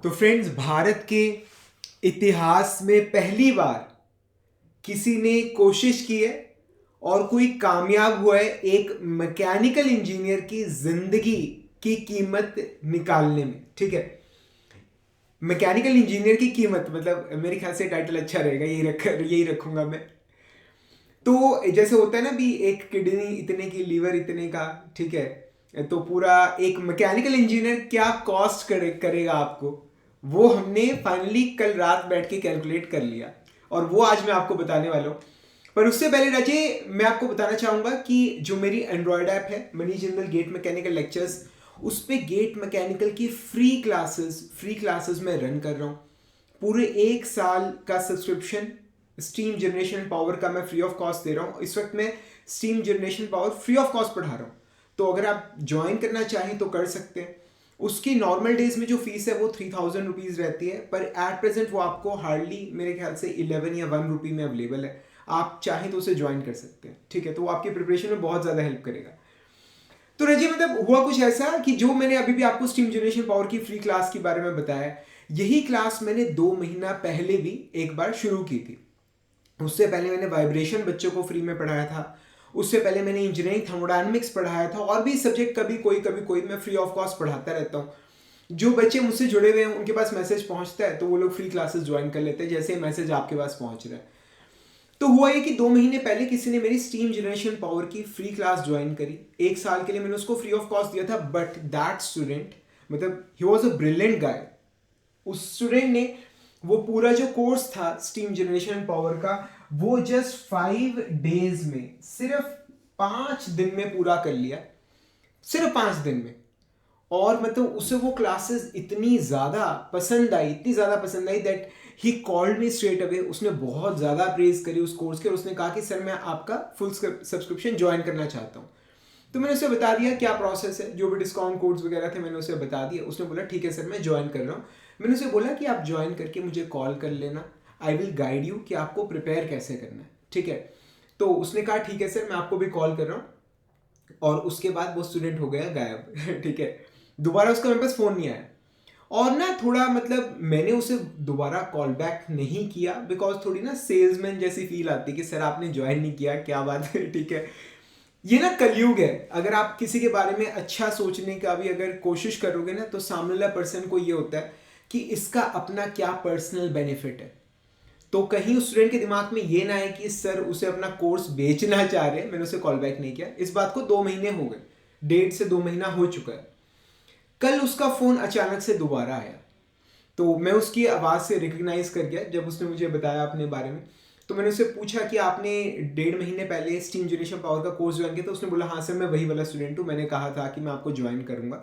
तो फ्रेंड्स, भारत के इतिहास में पहली बार किसी ने कोशिश की है और कोई कामयाब हुआ है एक मैकेनिकल इंजीनियर की जिंदगी की कीमत निकालने में। ठीक है, मैकेनिकल इंजीनियर की कीमत मतलब मेरे ख्याल से टाइटल अच्छा रहेगा, यही रखूंगा मैं। तो जैसे होता है ना भी, एक किडनी इतने की, लीवर इतने का, ठीक है, तो पूरा एक मैकेनिकल इंजीनियर क्या कॉस्ट करेगा आपको, वो हमने फाइनली कल रात बैठ के कैलकुलेट कर लिया और वो आज मैं आपको बताने वाला हूँ। पर उससे पहले राजे, मैं आपको बताना चाहूंगा कि जो मेरी एंड्रॉयड ऐप है Mani Jindal GATE mechanical lectures, उस पे गेट मैकेनिकल की फ्री क्लासेस मैं रन कर रहा हूँ। पूरे 1 साल का सब्सक्रिप्शन स्टीम जनरेशन पावर का मैं फ्री ऑफ कॉस्ट दे रहा हूँ। इस वक्त मैं steam generation power free of cost पढ़ा रहा हूँ, तो अगर आप ज्वाइन करना चाहें तो कर सकते हैं। उसकी नॉर्मल डेज में जो फीस है वो 3000 रुपीज़ रहती है, पर एट प्रेजेंट वो आपको हार्डली मेरे ख्याल से 11 या 1 रुपी में अवेलेबल है। आप चाहें तो उसे ज्वाइन कर सकते हैं, ठीक है, तो वो आपकी प्रिपरेशन में बहुत ज़्यादा हेल्प करेगा। तो रजी, मतलब हुआ कुछ ऐसा कि जो मैंने अभी भी आपको स्टीम जनरेशन पावर की फ्री क्लास के बारे में बताया, यही क्लास मैंने 2 महीना पहले भी एक बार शुरू की थी। उससे पहले मैंने वाइब्रेशन बच्चों को फ्री में पढ़ाया था, उससे पहले मैंने इंजीनियरिंग थर्मोडायनेमिक्स पढ़ाया था, और भी सब्जेक्ट कभी कोई मैं फ्री ऑफ कॉस्ट पढ़ाता रहता हूँ। जो बच्चे मुझसे जुड़े हुए हैं उनके पास मैसेज पहुंचता है तो वो लोग फ्री क्लासेस ज्वाइन कर लेते हैं, जैसे मैसेज आपके पास पहुंच रहा है। तो हुआ ये कि 2 महीने पहले किसी ने मेरी स्टीम जनरेशन पावर की फ्री क्लास ज्वाइन करी। 1 साल के लिए मैंने उसको फ्री ऑफ कॉस्ट दिया था, बट दैट स्टूडेंट, मतलब ही वॉज अ ब्रिलियंट गाय। उस स्टूडेंट ने वो पूरा जो कोर्स था स्टीम जनरेशन पावर का, वो जस्ट 5 डेज में, सिर्फ 5 दिन में पूरा कर लिया, सिर्फ 5 दिन में। और मतलब उसे वो क्लासेस इतनी ज़्यादा पसंद आई that he called me straight away. उसने बहुत ज़्यादा प्रेज करी उस कोर्स के, और उसने कहा कि सर मैं आपका फुल सब्सक्रिप्शन ज्वाइन करना चाहता हूँ। तो मैंने उसे बता दिया क्या प्रोसेस है, जो भी डिस्काउंट कोड्स वगैरह थे मैंने उसे बता दिया। उसने बोला ठीक है सर मैं ज्वाइन कर रहा हूँ। मैंने उसे बोला कि आप ज्वाइन करके मुझे कॉल कर लेना, आई विल गाइड यू कि आपको प्रिपेयर कैसे करना है, ठीक है। तो उसने कहा ठीक है सर मैं आपको भी कॉल कर रहा हूँ, और उसके बाद वो स्टूडेंट हो गया गायब। ठीक है, दोबारा उसका मेरे पास फ़ोन नहीं आया। और ना थोड़ा मतलब मैंने उसे दोबारा कॉल बैक नहीं किया, बिकॉज थोड़ी ना सेल्समैन जैसी फील आती कि सर आपने ज्वाइन नहीं किया, क्या बात है। ठीक है, ये ना कलयुग है। अगर आप किसी के बारे में अच्छा सोचने का भी अगर कोशिश करोगे ना, तो सामने वाला पर्सन को ये होता है कि इसका अपना क्या पर्सनल बेनिफिट है। तो कहीं उस स्टूडेंट के दिमाग में ये ना है कि सर उसे अपना कोर्स बेचना चाह रहे हैं। मैंने उसे कॉल बैक नहीं किया। इस बात को 2 महीने हो गए, 1.5 से 2 महीना हो चुका है। कल उसका फ़ोन अचानक से दोबारा आया, तो मैं उसकी आवाज़ से रिकग्नाइज कर गया जब उसने मुझे बताया अपने बारे में। तो मैंने उससे पूछा कि आपने 1.5 महीने पहले स्टीम जनरेशन पावर का कोर्स ज्वाइन किया? तो उसने बोला हाँ सर मैं वही वाला स्टूडेंट हूँ, मैंने कहा था कि मैं आपको ज्वाइन करूँगा,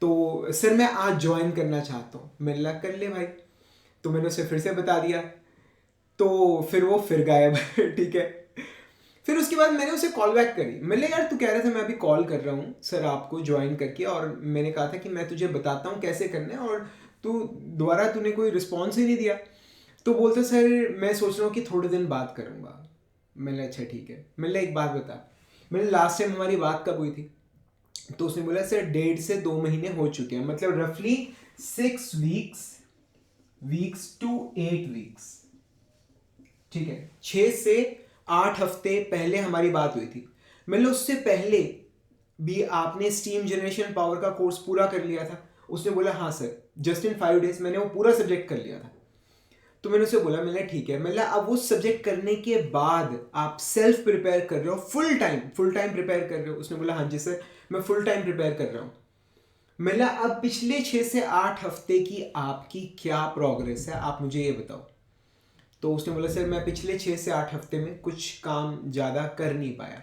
तो सर मैं आज ज्वाइन करना चाहता हूँ। मैंने लगा कर ले भाई। तो मैंने उसे फिर से बता दिया, तो फिर वो फिर गायब। ठीक है, फिर उसके बाद मैंने उसे कॉल बैक करी। मैंने यार तू कह रहा था मैं अभी कॉल कर रहा हूँ सर आपको ज्वाइन करके, और मैंने कहा था कि मैं तुझे बताता हूँ कैसे करना है, और तू दोबारा तूने कोई रिस्पॉन्स ही नहीं दिया। तो बोलते सर मैं सोच रहा हूँ कि थोड़े दिन बात करूँगा। मैंने अच्छा ठीक है। मैंने एक बात बता, मैंने लास्ट टाइम हमारी बात कब हुई थी? तो उसने बोला सर 1.5 से 2 महीने हो चुके हैं, मतलब रफली 6 वीक्स टू 8 वीक्स। ठीक है, 6 से 8 हफ्ते पहले हमारी बात हुई थी। मतलब उससे पहले भी आपने स्टीम जनरेशन पावर का कोर्स पूरा कर लिया था? उसने बोला हाँ सर, जस्ट इन 5 डेज मैंने वो पूरा सब्जेक्ट कर लिया था। तो मैंने उसे बोला, मैंने ठीक है, मतलब अब वो सब्जेक्ट करने के बाद आप सेल्फ प्रिपेयर कर रहे हो, फुल टाइम प्रिपेयर कर रहे हो? उसने बोला हाँ जी सर मैं फुल टाइम प्रिपेयर कर रहा हूँ। मतलब अब पिछले 6 से 8 हफ्ते की आपकी क्या प्रोग्रेस है, आप मुझे ये बताओ। तो उसने बोला सर मैं पिछले 6 से 8 हफ्ते में कुछ काम ज़्यादा कर नहीं पाया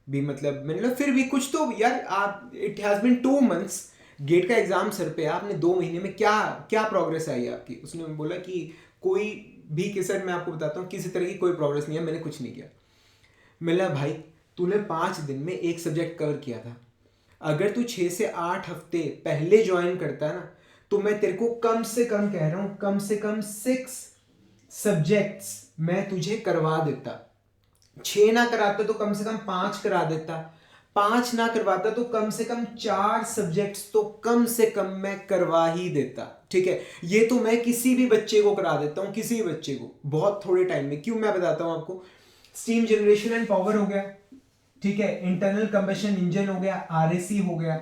भी, मतलब मैंने बोला फिर भी कुछ तो यार, आप it has been 2 months, GATE का एग्ज़ाम सर पे, आपने 2 महीने में क्या क्या प्रोग्रेस आई है आपकी? उसने बोला कि कोई भी, कि सर मैं आपको बताता हूँ किसी तरह की कोई प्रोग्रेस नहीं है, मैंने कुछ नहीं किया। मैंने भाई तूने 5 दिन में एक सब्जेक्ट कवर किया था, अगर तू 6 से 8 हफ्ते पहले ज्वाइन करता है ना, तो मैं तेरे को कम से कम कह रहा हूँ, कम से कम 6 सब्जेक्ट्स मैं तुझे करवा देता। 6 ना कराता तो कम से कम 5 करा देता। 5 ना करवाता तो कम से कम 4 सब्जेक्ट्स तो कम से कम मैं करवा ही देता, ठीक है। ये तो मैं किसी भी बच्चे को करा देता हूँ, किसी भी बच्चे को बहुत थोड़े टाइम में। क्यों, मैं बताता हूँ आपको। स्टीम जनरेशन एंड पावर हो गया, ठीक है, इंटरनल कंबशन इंजन हो गया, आरएसी हो गया,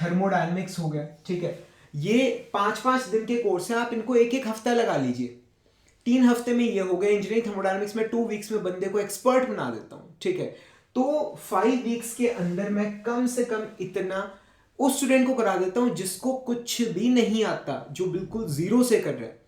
थर्मोडायनेमिक्स हो गया, ठीक है। ये 5-5 दिन के कोर्स हैं, आप इनको एक एक हफ्ता लगा लीजिए। 3 हफ्ते में ये हो गया। इंजीनियरिंग थर्मोडायनेमिक्स में 2 वीक्स में बंदे को एक्सपर्ट बना देता हूँ, ठीक है। तो 5 वीक्स के अंदर मैं कम से कम इतना उस स्टूडेंट को करा देता हूँ जिसको कुछ भी नहीं आता, जो बिल्कुल जीरो से कर रहा है।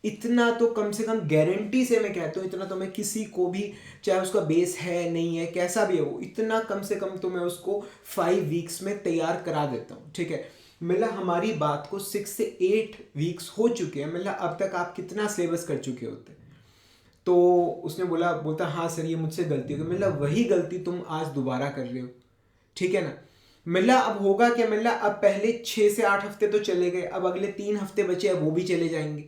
इतना तो कम से कम गारंटी से मैं कहता हूँ, इतना तो मैं किसी को भी, चाहे उसका बेस है नहीं है कैसा भी है वो, इतना कम से कम तो मैं उसको 5 वीक्स में तैयार करा देता हूँ, ठीक है। मतलब हमारी बात को 6 से 8 वीक्स हो चुके हैं, मतलब अब तक आप कितना सिलेबस कर चुके होते। तो उसने बोलता हाँ सर ये मुझसे गलती हो गई। मतलब वही गलती तुम आज दोबारा कर रहे हो, ठीक है ना। मतलब अब होगा क्या, मतलब अब पहले 6 से 8 हफ्ते तो चले गए, अब अगले 3 हफ्ते बचे हैं वो भी चले जाएंगे,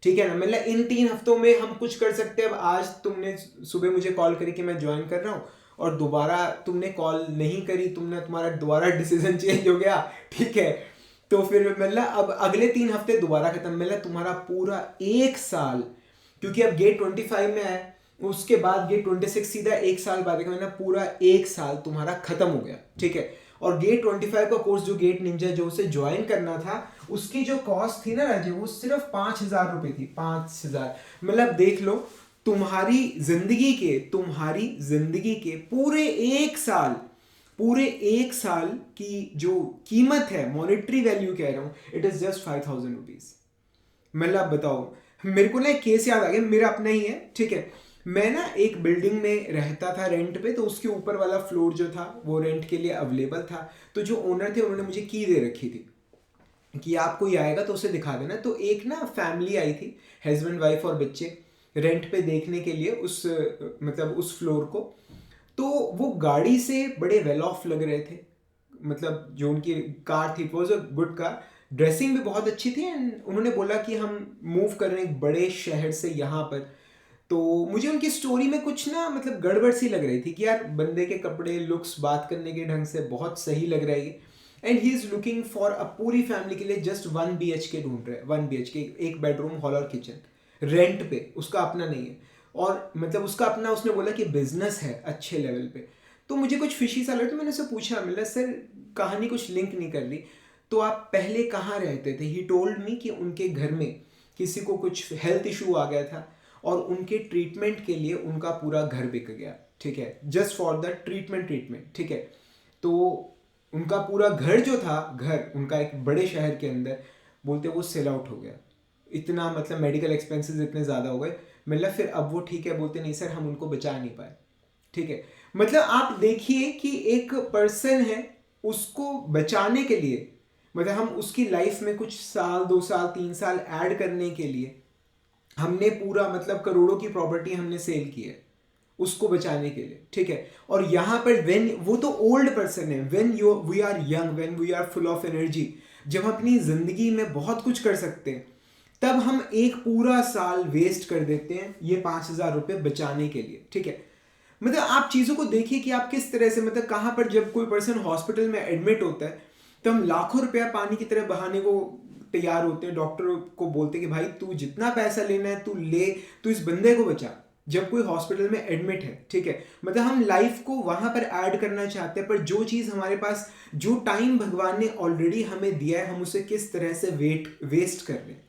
ठीक है ना। मतलब इन 3 हफ्तों में हम कुछ कर सकते हैं। अब आज तुमने सुबह मुझे कॉल करी कि मैं ज्वाइन कर रहा हूँ, और दोबारा तुमने कॉल नहीं करी, तुम्हारा दोबारा डिसीजन चेंज हो गया, ठीक है। तो फिर मतलब अब अगले 3 हफ्ते दोबारा खत्म। मतलब तुम्हारा पूरा 1 साल, क्योंकि अब गेट 25 में है, उसके बाद गेट 26 सीधा 1 साल बाद, मतलब पूरा 1 साल तुम्हारा खत्म हो गया, ठीक है। और गेट 25 का कोर्स जो गेट निंजा जो उसे ज्वाइन करना था, उसकी जो कॉस्ट थी ना राजे, वो सिर्फ 5,000 रुपए थी, 5,000। मतलब देख लो, तुम्हारी जिंदगी के पूरे एक साल की जो कीमत है, मॉनेटरी वैल्यू कह रहा हूं, इट इज जस्ट 5,000 रुपीज। मतलब बताओ, मेरे को ना एक केस याद आ गया, मेरा अपना ही है, ठीक है। मैं ना एक बिल्डिंग में रहता था रेंट पे, तो उसके ऊपर वाला फ्लोर जो था वो रेंट के लिए अवेलेबल था। तो जो ओनर थे उन्होंने मुझे की दे रखी थी कि आप कोई आएगा तो उसे दिखा देना। तो एक ना फैमिली आई थी, हस्बैंड वाइफ और बच्चे, रेंट पे देखने के लिए उस फ्लोर को। तो वो गाड़ी से बड़े वेल ऑफ लग रहे थे, मतलब जो उनकी कार थी, it was a good car, dressing भी बहुत अच्छी थी। एंड उन्होंने बोला कि हम मूव कर रहे हैं एक बड़े शहर से यहाँ पर। तो मुझे उनकी स्टोरी में कुछ ना मतलब गड़बड़ सी लग रही थी कि यार बंदे के कपड़े, लुक्स, बात करने के ढंग से बहुत सही लग रहा है। And he is looking for a पूरी फैमिली के लिए जस्ट 1 BHK ढूंढ रहे हैं, 1 BHK, एक बेडरूम, हॉल और किचन, रेंट पे, उसका अपना नहीं है। और मतलब उसका अपना, उसने बोला कि बिजनेस है अच्छे लेवल पे। तो मुझे कुछ फिशी सा लगा, तो मैंने उससे पूछा, मतलब सर कहानी कुछ लिंक नहीं कर रही, तो आप पहले कहाँ रहते थे। ही टोल्ड मी कि उनके घर में किसी को कुछ हेल्थ इशू आ गया था, और उनके ट्रीटमेंट के लिए उनका पूरा घर बिक गया, ठीक है, जस्ट फॉर द ट्रीटमेंट, ठीक है। तो उनका पूरा घर जो था, घर उनका एक बड़े शहर के अंदर, बोलते वो सेल आउट हो गया। इतना मतलब मेडिकल एक्सपेंसेस इतने ज़्यादा हो गए, मतलब फिर अब वो ठीक है, बोलते नहीं सर हम उनको बचा नहीं पाए, ठीक है। मतलब आप देखिए कि एक पर्सन है, उसको बचाने के लिए, मतलब हम उसकी लाइफ में कुछ साल, 2 साल, 3 साल ऐड करने के लिए हमने पूरा मतलब करोड़ों की प्रॉपर्टी हमने सेल की है उसको बचाने के लिए, ठीक है। और यहाँ पर व्हेन, वो तो ओल्ड पर्सन है, when we are young, when we are full of energy, जब हम अपनी जिंदगी में बहुत कुछ कर सकते हैं, तब हम एक पूरा साल वेस्ट कर देते हैं ये 5,000 रुपये बचाने के लिए, ठीक है। मतलब आप चीज़ों को देखिए कि आप किस तरह से, मतलब कहाँ पर जब कोई पर्सन हॉस्पिटल में एडमिट होता है, तो हम लाखों रुपया पानी की तरह बहाने को तैयार होते हैं, डॉक्टर को बोलते हैं कि भाई तू जितना पैसा लेना है तू ले, तू इस बंदे को बचा, जब कोई हॉस्पिटल में एडमिट है, ठीक है। मतलब हम लाइफ को वहां पर ऐड करना चाहते हैं, पर जो चीज़ हमारे पास, जो टाइम भगवान ने ऑलरेडी हमें दिया है, हम उसे किस तरह से वेस्ट कर रहे हैं,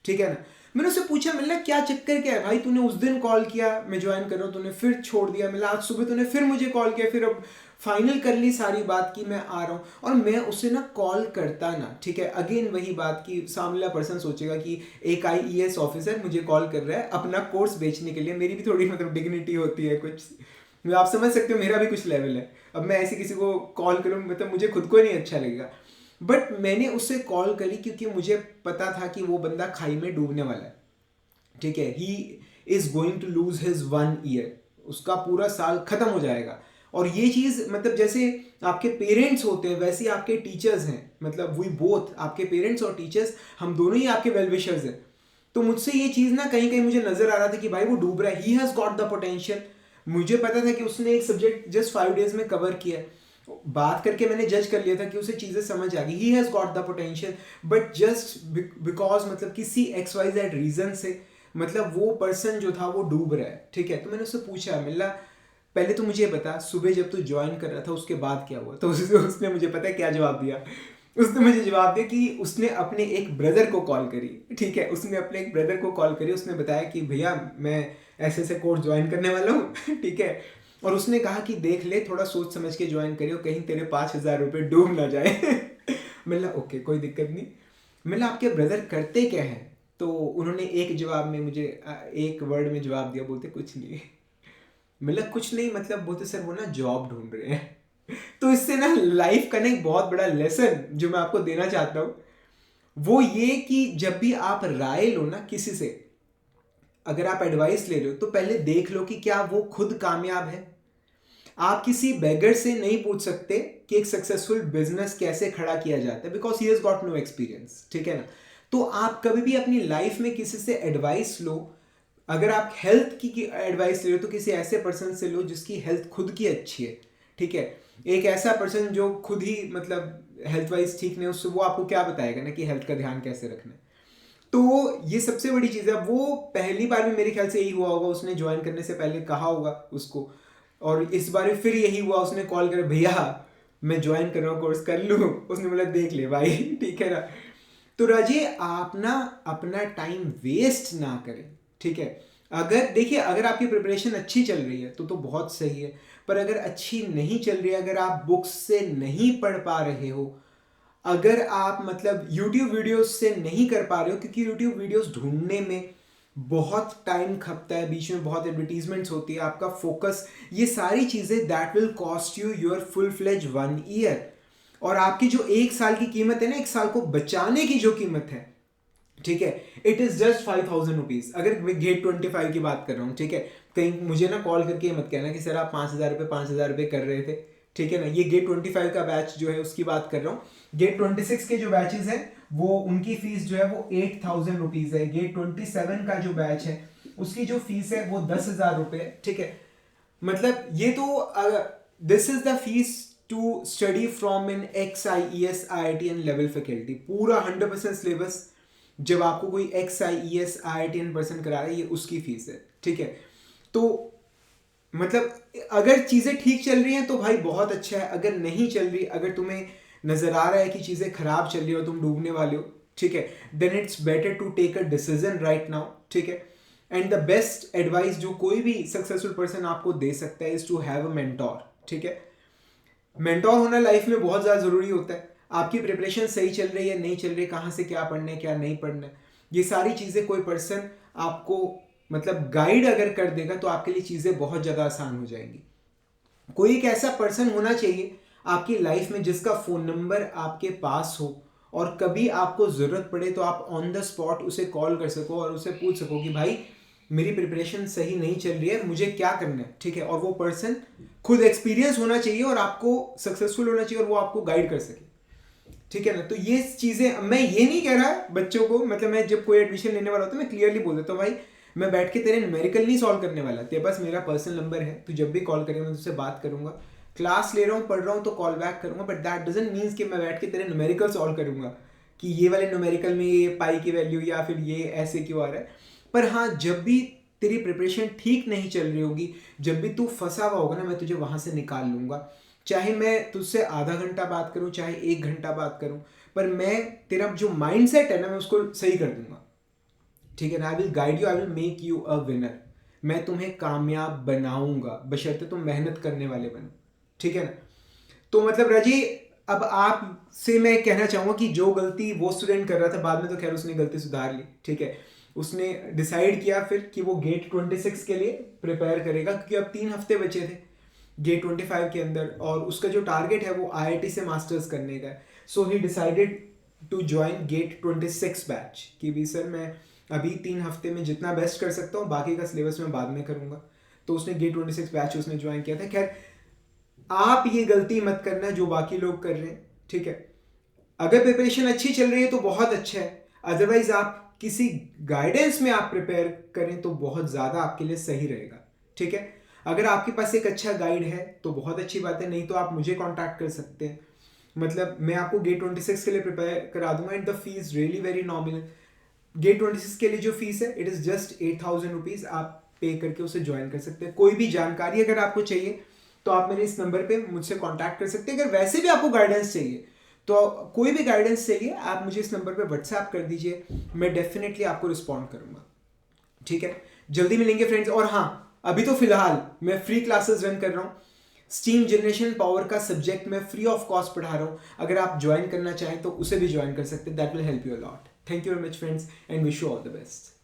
ठीक है ना। मैंने उससे पूछा, मतलब क्या चक्कर क्या है भाई, तूने उस दिन कॉल किया मैं ज्वाइन कर रहा हूँ, तूने फिर छोड़ दिया, मतलब आज सुबह तूने फिर मुझे कॉल किया, फिर अब फाइनल कर ली सारी बात की मैं आ रहा हूँ। और मैं उसे ना कॉल करता ना, ठीक है, अगेन वही बात की सामने पर्सन सोचेगा कि एक IES ऑफिसर मुझे कॉल कर रहा है अपना कोर्स बेचने के लिए, मेरी भी थोड़ी मतलब डिग्निटी होती है कुछ, आप समझ सकते हो, मेरा भी कुछ लेवल है। अब मैं ऐसे किसी को कॉल करूँ, मतलब मुझे खुद को नहीं अच्छा लगेगा। बट मैंने उससे कॉल करी क्योंकि मुझे पता था कि वो बंदा खाई में डूबने वाला है, ठीक है। He is going to lose his 1 year, उसका पूरा साल खत्म हो जाएगा। और ये चीज़ मतलब जैसे आपके पेरेंट्स होते हैं वैसे ही आपके टीचर्स हैं, मतलब वी बोथ, आपके पेरेंट्स और टीचर्स हम दोनों ही आपके वेल विशर्स हैं। तो मुझसे ये चीज़ ना कहीं कहीं मुझे नजर आ रहा था कि भाई वो डूब रहा है, he has got the potential, मुझे पता था कि उसने एक सब्जेक्ट जस्ट 5 days में कवर किया है, बात करके मैंने जज कर लिया था कि उसे चीज़ें समझ आ गई, he has got the potential, but just because मतलब किसी XYZ रीज़न से मतलब वो पर्सन जो था वो डूब रहा है, ठीक है। तो मैंने उससे पूछा, मिला पहले तो मुझे बता सुबह जब तू ज्वाइन कर रहा था उसके बाद क्या हुआ। तो उसने मुझे पता है क्या जवाब दिया। उसने मुझे जवाब दिया कि उसने अपने एक ब्रदर को कॉल करी, ठीक है, उसने अपने एक ब्रदर को कॉल करी, उसने बताया कि भैया मैं ऐसे ऐसे कोर्स ज्वाइन करने वाला हूँ ठीक है, और उसने कहा कि देख ले थोड़ा सोच समझ के ज्वाइन करियो, कहीं तेरे 5,000 रुपये डूब ना जाए मतलब ओके कोई दिक्कत नहीं। मतलब आपके ब्रदर करते क्या है? तो उन्होंने एक जवाब में मुझे एक वर्ड में जवाब दिया, बोलते कुछ नहीं। मतलब कुछ नहीं मतलब बोलते सर वो ना जॉब ढूंढ रहे हैं तो इससे ना लाइफ का ना एक बहुत बड़ा लेसन जो मैं आपको देना चाहता हूँ वो ये कि जब भी आप राय लो ना किसी से, अगर आप एडवाइस ले रहे हो तो पहले देख लो कि क्या वो खुद कामयाब है। आप किसी बेगर से नहीं पूछ सकते कि एक सक्सेसफुल बिजनेस कैसे खड़ा किया जाता है, because he has got no experience, ठीक है ना। तो आप कभी भी अपनी लाइफ में किसी से एडवाइस लो, अगर आप हेल्थ की एडवाइस ले रहे हो तो किसी ऐसे पर्सन से लो जिसकी हेल्थ खुद की अच्छी है, ठीक है। एक ऐसा पर्सन जो खुद ही मतलब हेल्थ वाइज ठीक नहीं, उससे वो आपको क्या बताएगा ना कि हेल्थ का ध्यान कैसे रखना है। तो ये सबसे बड़ी चीज़ है। वो पहली बार में मेरे ख्याल से यही हुआ होगा, उसने ज्वाइन करने से पहले कहा होगा उसको, और इस बार फिर यही हुआ, उसने कॉल कर भैया मैं ज्वाइन कर रहा हूँ कोर्स कर लूँ, उसने बोला देख ले भाई ठीक है ना। तो राजी आप ना अपना टाइम वेस्ट ना करें, ठीक है। अगर देखिए अगर आपकी प्रिपरेशन अच्छी चल रही है तो बहुत सही है, पर अगर अच्छी नहीं चल रही है, अगर आप बुक्स से नहीं पढ़ पा रहे हो, अगर आप मतलब YouTube वीडियोस से नहीं कर पा रहे हो, क्योंकि YouTube वीडियोस ढूंढने में बहुत टाइम खपता है, बीच में बहुत एडवर्टीजमेंट्स होती है, आपका फोकस, ये सारी चीज़ें that will cost you your full fledge 1 year. और आपकी जो 1 साल की कीमत है ना, 1 साल को बचाने की जो कीमत है, ठीक है, इट इज जस्ट 5,000 रुपीज। अगर मैं गेट 25 की बात कर रहा हूँ, ठीक है, कहीं मुझे ना कॉल करके मत कहना कि सर आप 5,000 रुपये कर रहे थे, ठीक है ना। ये गेट 25 का बैच जो है उसकी बात कर रहा हूँ। गेट 26 के जो बैचेस हैं वो उनकी फीस जो है वो 8,000 रुपीज है। गेट 27 का जो बैच है उसकी जो फीस है वो 10,000 रुपये, ठीक है। मतलब ये तो this is the fees to study from in XIES IIT and level faculty, पूरा 100% सिलेबस जब आपको कोई XIES IIT पर्सन करा रहा है ये उसकी फीस है, ठीक है। तो मतलब अगर चीज़ें ठीक चल रही हैं तो भाई बहुत अच्छा है, अगर नहीं चल रही, अगर तुम्हें नजर आ रहा है कि चीज़ें खराब चल रही हो, तुम डूबने वाले हो, ठीक है, then it's better to take a decision right now, ठीक है। एंड द बेस्ट एडवाइस जो कोई भी सक्सेसफुल पर्सन आपको दे सकता है is to have a mentor, ठीक है। मेंटोर होना लाइफ में बहुत ज़्यादा ज़रूरी होता है। आपकी प्रिपरेशन सही चल रही है नहीं चल रही, कहाँ से क्या पढ़ना है क्या नहीं पढ़ना है, ये सारी चीज़ें कोई पर्सन आपको मतलब गाइड अगर कर देगा तो आपके लिए चीज़ें बहुत ज़्यादा आसान हो जाएंगी। कोई एक ऐसा पर्सन होना चाहिए आपकी लाइफ में जिसका फ़ोन नंबर आपके पास हो, और कभी आपको ज़रूरत पड़े तो आप ऑन द स्पॉट उसे कॉल कर सको और उसे पूछ सको कि भाई मेरी प्रिपरेशन सही नहीं चल रही है, मुझे क्या करना है, ठीक है। और वो पर्सन खुद एक्सपीरियंस होना चाहिए और आपको सक्सेसफुल होना चाहिए और वो आपको गाइड कर सके, ठीक है ना। तो ये चीज़ें मैं ये नहीं कह रहा बच्चों को, मतलब मैं जब कोई एडमिशन लेने वाला होता है मैं क्लियरली बोल देता हूँ भाई मैं बैठ के तेरे न्यूमेरिकल नहीं सॉल्व करने वाला, तेरे पास मेरा पर्सनल नंबर है, तू जब भी कॉल करेगा मैं तुझसे बात करूंगा, क्लास ले रहा हूँ पढ़ रहा हूँ तो कॉल बैक करूंगा, बट दैट डजंट मीन्स कि मैं बैठ के तेरे न्यूमेरिकल सॉल्व करूंगा कि ये वाले न्यूमेरिकल में ये पाई की वैल्यू या फिर ये ऐसे क्यों आ रहा है। पर हाँ जब भी तेरी प्रिपरेशन ठीक नहीं चल रही होगी, जब भी तू फंसा हुआ होगा ना, मैं तुझे वहां से निकाल लूंगा, चाहे मैं तुझसे आधा घंटा बात करूं चाहे 1 घंटा बात करूं, पर मैं तेरा जो माइंड सेट है ना मैं उसको सही कर दूंगा, ठीक है ना। I will guide you, I will make you a winner, मैं तुम्हें कामयाब बनाऊंगा बशर्ते तुम मेहनत करने वाले बनो, ठीक है ना। तो मतलब रजी अब आपसे मैं कहना चाहूंगा कि जो गलती वो स्टूडेंट कर रहा था बाद में तो खैर उसने गलती सुधार ली, ठीक है। उसने डिसाइड किया फिर कि वो गेट 26 के लिए प्रिपेयर करेगा, क्योंकि अब 3 हफ्ते बचे थे गेट 25 के अंदर, और उसका जो टारगेट है वो IIT से मास्टर्स करने का है। So he decided to join GATE 26 batch कि भी सर मैं अभी 3 हफ्ते में जितना बेस्ट कर सकता हूँ, बाकी का सिलेबस मैं बाद में करूँगा। तो उसने गेट 26 बैच उसने ज्वाइन किया था। खैर आप ये गलती मत करना जो बाकी लोग कर रहे हैं, ठीक है। अगर प्रिपरेशन अच्छी चल रही है तो बहुत अच्छा है, अदरवाइज आप किसी गाइडेंस में आप प्रिपेयर करें तो बहुत ज़्यादा आपके लिए सही रहेगा, ठीक है। अगर आपके पास एक अच्छा गाइड है तो बहुत अच्छी बात है, नहीं तो आप मुझे कॉन्टैक्ट कर सकते हैं। मतलब मैं आपको गेट 26 के लिए प्रिपेयर करा दूंगा and the fees really very nominal. GATE 26 के लिए जो फीस है इट इज़ जस्ट 8,000 रुपीज़, आप पे करके उसे ज्वाइन कर सकते हैं। कोई भी जानकारी अगर आपको चाहिए तो आप मेरे इस नंबर पे मुझसे कांटेक्ट कर सकते हैं। अगर वैसे भी आपको गाइडेंस चाहिए तो कोई भी गाइडेंस चाहिए आप मुझे इस नंबर पे व्हाट्सएप कर दीजिए, मैं डेफिनेटली आपको रिस्पॉन्ड करूंगा। ठीक है, जल्दी मिलेंगे फ्रेंड्स। और हाँ, अभी तो फिलहाल मैं फ्री क्लासेस रन कर रहा हूँ। स्टीम जनरेशन पावर का सब्जेक्ट मैं फ्री ऑफ कॉस्ट पढ़ा रहा हूँ, अगर आप ज्वाइन करना चाहें तो उसे भी ज्वाइन कर सकते हैं। That will help you a lot. Thank you very much friends and wish you all the best.